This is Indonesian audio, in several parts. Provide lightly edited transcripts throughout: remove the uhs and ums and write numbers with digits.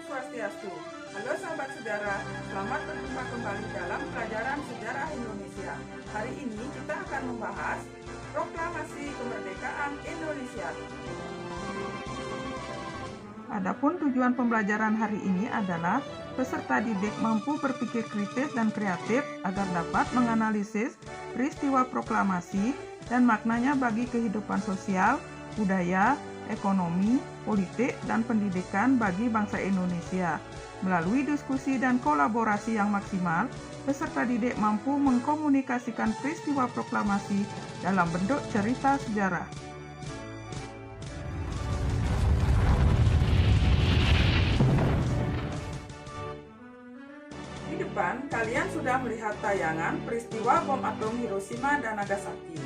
Swastiastu. Halo sahabat sejarah, selamat berjumpa kembali dalam pelajaran sejarah Indonesia. Hari ini kita akan membahas Proklamasi Kemerdekaan Indonesia. Adapun tujuan pembelajaran hari ini adalah peserta didik mampu berpikir kritis dan kreatif agar dapat menganalisis peristiwa proklamasi dan maknanya bagi kehidupan sosial, budaya, ekonomi, politik, dan pendidikan bagi bangsa Indonesia. Melalui diskusi dan kolaborasi yang maksimal, peserta didik mampu mengkomunikasikan peristiwa proklamasi dalam bentuk cerita sejarah. Di depan, kalian sudah melihat tayangan peristiwa bom atom Hiroshima dan Nagasaki.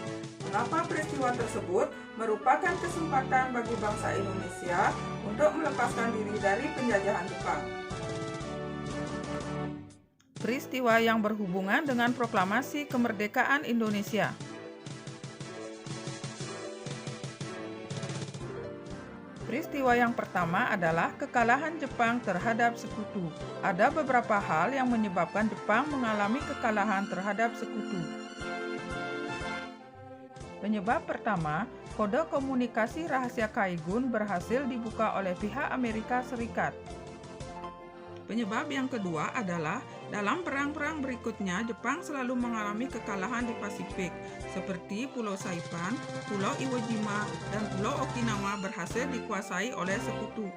Mengapa peristiwa tersebut merupakan kesempatan bagi bangsa Indonesia untuk melepaskan diri dari penjajahan Jepang? Peristiwa yang berhubungan dengan proklamasi kemerdekaan Indonesia. Peristiwa yang pertama adalah kekalahan Jepang terhadap Sekutu. Ada beberapa hal yang menyebabkan Jepang mengalami kekalahan terhadap Sekutu. Penyebab pertama, kode komunikasi rahasia Kaigun berhasil dibuka oleh pihak Amerika Serikat. Penyebab yang kedua adalah dalam perang-perang berikutnya Jepang selalu mengalami kekalahan di Pasifik, seperti Pulau Saipan, Pulau Iwo Jima, dan Pulau Okinawa berhasil dikuasai oleh Sekutu.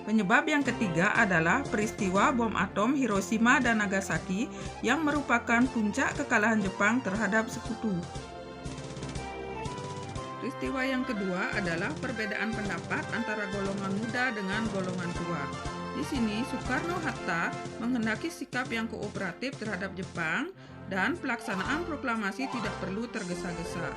Penyebab yang ketiga adalah peristiwa bom atom Hiroshima dan Nagasaki yang merupakan puncak kekalahan Jepang terhadap Sekutu. Peristiwa yang kedua adalah perbedaan pendapat antara golongan muda dengan golongan tua. Di sini Soekarno-Hatta menghendaki sikap yang kooperatif terhadap Jepang dan pelaksanaan proklamasi tidak perlu tergesa-gesa.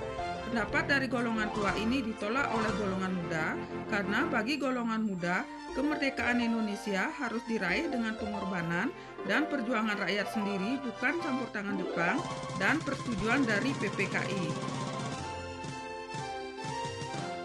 Pendapat dari golongan tua ini ditolak oleh golongan muda karena bagi golongan muda, kemerdekaan Indonesia harus diraih dengan pengorbanan dan perjuangan rakyat sendiri, bukan campur tangan Jepang dan persetujuan dari PPKI.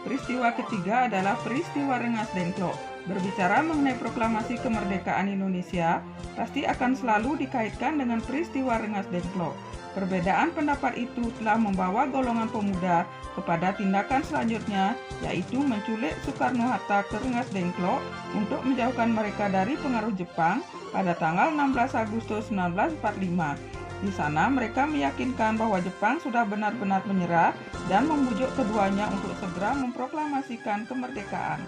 Peristiwa ketiga adalah peristiwa Rengas Dengklok. Berbicara mengenai proklamasi kemerdekaan Indonesia, pasti akan selalu dikaitkan dengan peristiwa Rengas Dengklok. Perbedaan pendapat itu telah membawa golongan pemuda kepada tindakan selanjutnya, yaitu menculik Soekarno-Hatta ke Rengas Dengklok untuk menjauhkan mereka dari pengaruh Jepang pada tanggal 16 Agustus 1945. Di sana mereka meyakinkan bahwa Jepang sudah benar-benar menyerah dan membujuk keduanya untuk segera memproklamasikan kemerdekaan.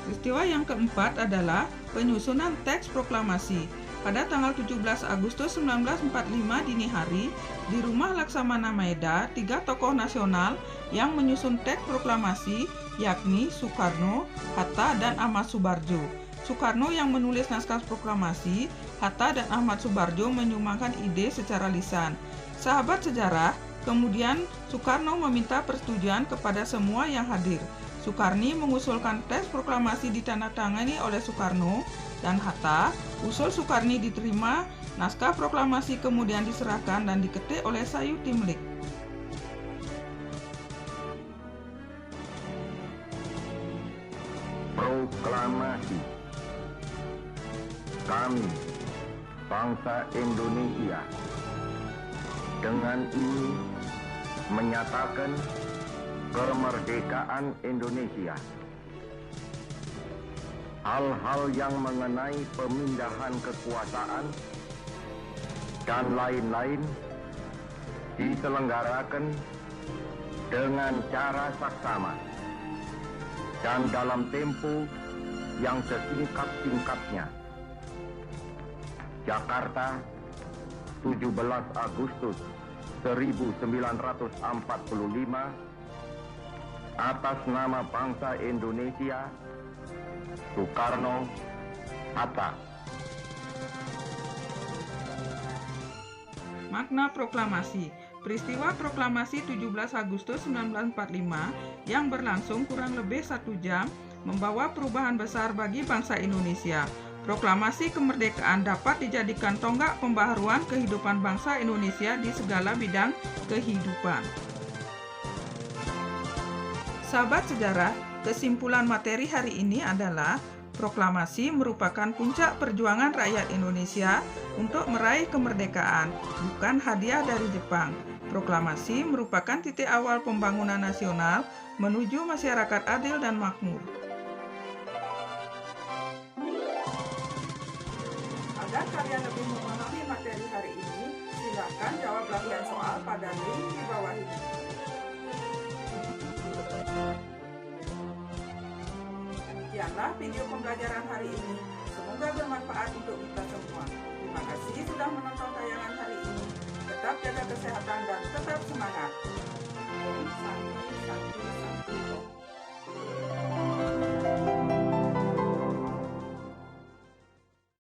Peristiwa yang keempat adalah penyusunan teks proklamasi. Pada tanggal 17 Agustus 1945 dini hari, di rumah Laksamana Maeda, 3 tokoh nasional yang menyusun teks proklamasi, yakni Soekarno, Hatta, dan Ahmad Subarjo. Soekarno yang menulis naskah proklamasi, Hatta dan Ahmad Subarjo menyumbangkan ide secara lisan. Sahabat sejarah, kemudian Soekarno meminta persetujuan kepada semua yang hadir. Soekarni mengusulkan teks proklamasi ditandatangani oleh Soekarno dan Hatta. Usul Soekarni diterima, naskah proklamasi kemudian diserahkan dan diketik oleh Sayuti Melik. Proklamasi. Kami, bangsa Indonesia, dengan ini menyatakan kemerdekaan Indonesia. Hal-hal yang mengenai pemindahan kekuasaan dan lain-lain diselenggarakan dengan cara saksama dan dalam tempo yang sesingkat-singkatnya. Jakarta, 17 Agustus 1945, atas nama bangsa Indonesia, Soekarno, Hatta. Makna proklamasi. Peristiwa proklamasi 17 Agustus 1945 yang berlangsung kurang lebih 1 jam membawa perubahan besar bagi bangsa Indonesia. Proklamasi kemerdekaan dapat dijadikan tonggak pembaharuan kehidupan bangsa Indonesia di segala bidang kehidupan. Sahabat sejarah, Kesimpulan materi hari ini adalah proklamasi merupakan puncak perjuangan rakyat Indonesia untuk meraih kemerdekaan, bukan hadiah dari Jepang. Proklamasi merupakan titik awal pembangunan nasional menuju masyarakat adil dan makmur. Agar kalian lebih memahami materi hari ini, silakan jawab latihan soal pada link di bawah ini. Demikianlah video pembelajaran hari ini. Semoga bermanfaat untuk kita semua. Terima kasih sudah menonton tayangan hari ini. Tetap jaga kesehatan dan tetap semangat. Om Santi Santi.